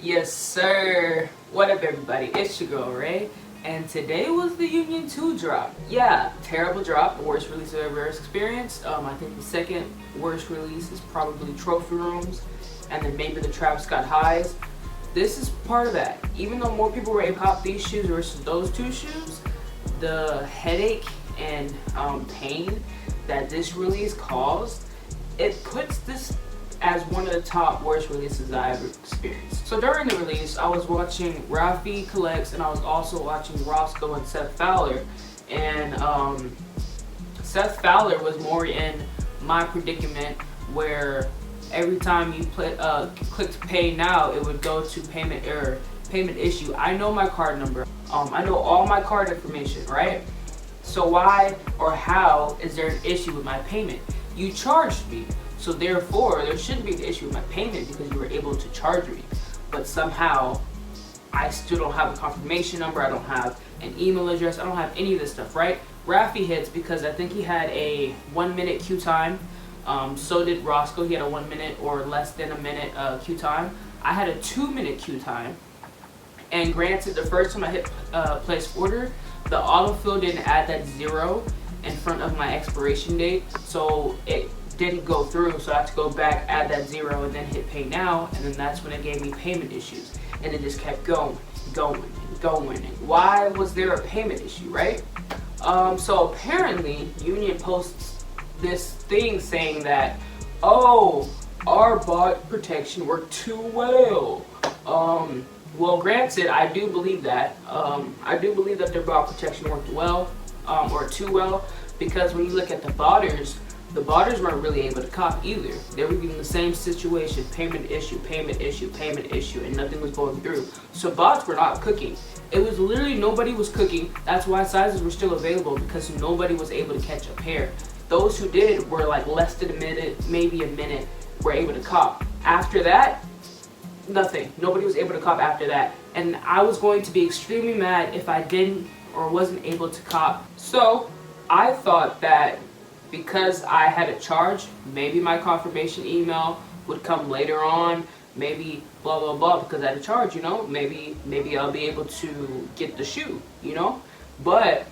Yes, sir. What up, everybody? It's your girl, Ray. And today was the Union 2 drop. Yeah, terrible drop. The worst release I've ever experienced. I think the second worst release is probably Trophy Rooms. And then maybe the Travis Scott Highs. This is part of that. Even though more people were able to cop these shoes versus those two shoes, the headache and pain that this release caused, it puts this as one of the top worst releases I ever experienced. So during the release, I was watching Raffi Collects and I was also watching Roscoe and Seth Fowler. And Seth Fowler was more in my predicament where every time you clicked pay now, it would go to payment error, payment issue. I know my card number. I know all my card information, right? So why or how is there an issue with my payment? You charged me. So therefore, there shouldn't be an issue with my payment because you were able to charge me. But somehow, I still don't have a confirmation number. I don't have an email address. I don't have any of this stuff, right? Raffi hits because I think he had a 1 minute queue time. So did Roscoe. He had a 1 minute or less than a minute queue time. I had a 2 minute queue time. And granted, the first time I hit place order, the autofill didn't add that 0 in front of my expiration date. So it didn't go through, so I had to go back, add that 0, and then hit pay now, and then that's when it gave me payment issues, and it just kept going. And why was there a payment issue, right? So apparently Union posts this thing saying that, oh, our bot protection worked too well. Well, granted, I do believe that. I do believe that their bot protection worked well, or too well, because when you look at the botters weren't really able to cop either. They were in the same situation, payment issue, and nothing was going through. So bots were not cooking. It was literally nobody was cooking. That's why sizes were still available, because nobody was able to catch a pair. Those who did were like less than a minute, maybe a minute, were able to cop. After that, nothing. Nobody was able to cop after that. And I was going to be extremely mad if I didn't or wasn't able to cop. So I thought that because I had a charge, maybe my confirmation email would come later on, maybe blah blah blah, because I had a charge, you know, maybe I'll be able to get the shoe, you know. But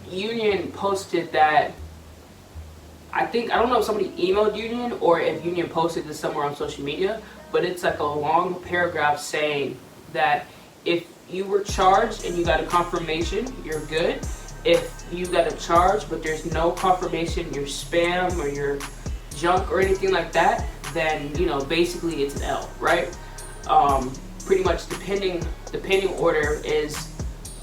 Union posted that, I don't know if somebody emailed Union or if Union posted this somewhere on social media, but it's like a long paragraph saying that if you were charged and you got a confirmation, you're good. If you got a charge but there's no confirmation, your spam or your junk or anything like that, then, you know, basically it's an L, right? Pretty much the pending order is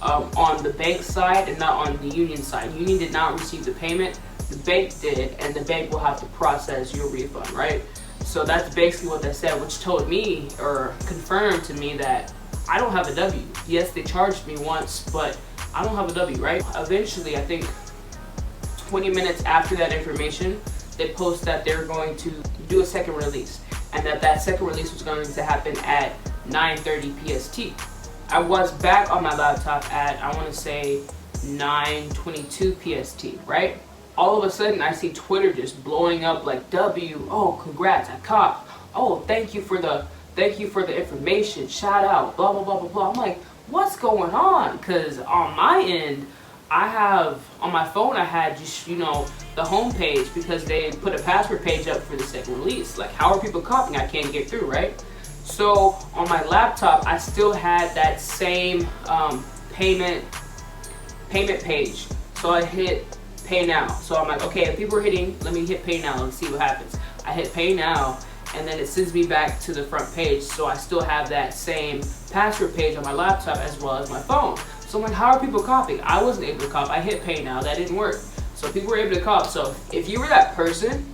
on the bank side and not on the Union side. Union did not receive the payment, the bank did, and the bank will have to process your refund, right? So that's basically what they said, which told me or confirmed to me that I don't have a W. Yes, they charged me once, but I don't have a W, right? Eventually, I think 20 minutes after that information, they post that they're going to do a second release, and that second release was going to happen at 9:30 PST. I was back on my laptop at, I want to say, 9:22 PST, right? All of a sudden, I see Twitter just blowing up like, W, oh, congrats, I copped. Oh, thank you for the information, shout out, blah, blah, blah, blah, blah. I'm like, what's going on? Because on my end, on my phone, I had just, you know, the home page, because they put a password page up for the second release. Like, how are people copying? I can't get through, right? So on my laptop, I still had that same payment page. So I hit pay now. So I'm like, okay, if people are hitting, let me hit pay now and see what happens. I hit pay now, and then it sends me back to the front page. So I still have that same password page on my laptop as well as my phone. So I'm like, how are people copying? I wasn't able to cop. I hit pay now. That didn't work. So people were able to cop. So if you were that person,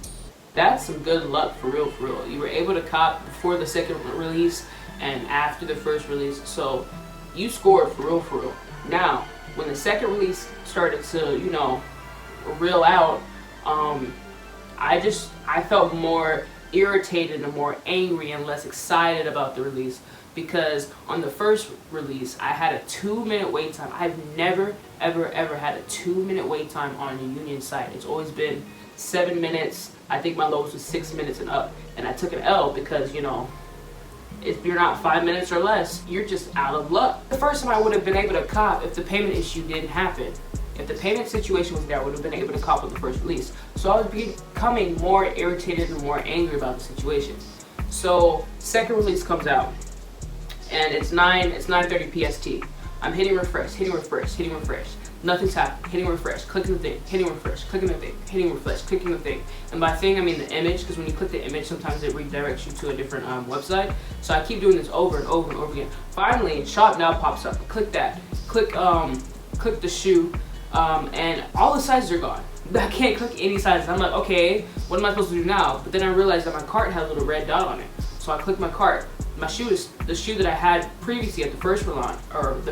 that's some good luck, for real, for real. You were able to cop before the second release and after the first release. So you scored, for real, for real. Now, when the second release started to, you know, reel out, I felt more irritated and more angry and less excited about the release, because on the first release I had a 2-minute wait time. I've never ever had a 2-minute wait time on a Union site. It's always been 7 minutes. I think my lowest was 6 minutes and up, and I took an L because, you know, If you're not 5 minutes or less, you're just out of luck. The first time I would have been able to cop if the payment issue didn't happen. If the payment situation was there, I would have been able to cop with the first release. So I was becoming more irritated and more angry about the situation. So second release comes out, and it's 9:30 PST. I'm hitting refresh, hitting refresh, hitting refresh. Nothing's happening. Hitting refresh, clicking the thing, hitting refresh, clicking the thing, hitting refresh, clicking the thing. And by thing, I mean the image, because when you click the image, sometimes it redirects you to a different website. So I keep doing this over and over and over again. Finally, Shop Now pops up. Click that. Click the shoe, and all the sizes are gone. I can't click any sizes. I'm like, okay, what am I supposed to do now? But then I realized that my cart had a little red dot on it. So I click my cart. My shoe is the shoe that I had previously at the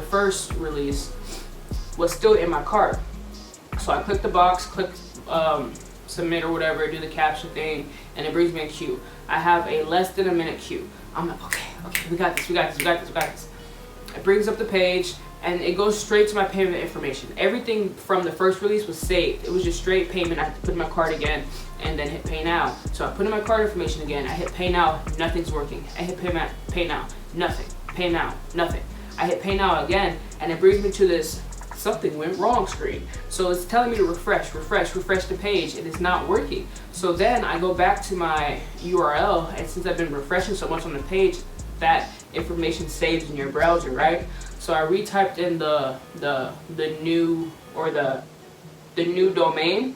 first release was still in my cart. So I click the box, click submit or whatever, do the caption thing, and it brings me a queue. I have a less than a minute queue. I'm like, okay, we got this. It brings up the page, and it goes straight to my payment information. Everything from the first release was saved. It was just straight payment. I had to put in my card again and then hit pay now. So I put in my card information again. I hit pay now, nothing's working. I hit pay now, nothing. Pay now, nothing. I hit pay now again, and it brings me to this something went wrong screen. So it's telling me to refresh the page, and it's not working. So then I go back to my URL, and since I've been refreshing so much on the page, that information saves in your browser, right? So I retyped in the new domain.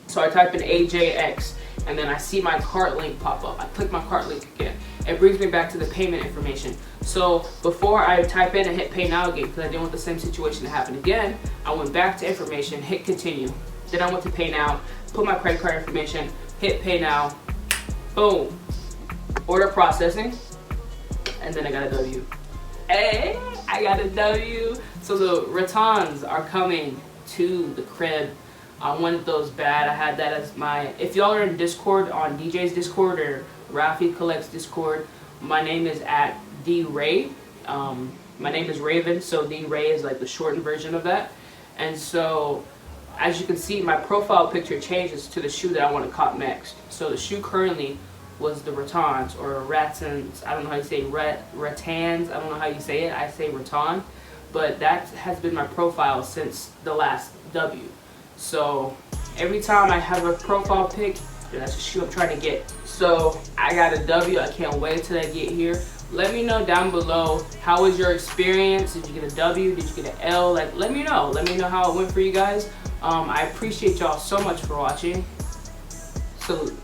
So I type in AJX, and then I see my cart link pop up. I click my cart link again. It brings me back to the payment information. So before I type in and hit pay now again, because I didn't want the same situation to happen again, I went back to information, hit continue. Then I went to pay now, put my credit card information, hit pay now, boom, order processing, and then I got a W. Hey, I got a W. So the ratans are coming to the crib. I wanted those bad. I had that as my, if y'all are in Discord, on DJ's Discord or Rafi Collects Discord, my name is at D-Ray. My name is Raven, so D-Ray is like the shortened version of that. And so, as you can see, my profile picture changes to the shoe that I want to cop next. So the shoe currently was the Ratans, or Ratans, I don't know how you say Ratans, I don't know how you say it, I say Ratan. But that has been my profile since the last W. So every time I have a profile pic, that's the shoe I'm trying to get. So I got a W. I can't wait till I get here. Let me know down below, how was your experience? Did you get a W? Did you get an L? Like, let me know. Let me know how it went for you guys. I appreciate y'all so much for watching. Salute.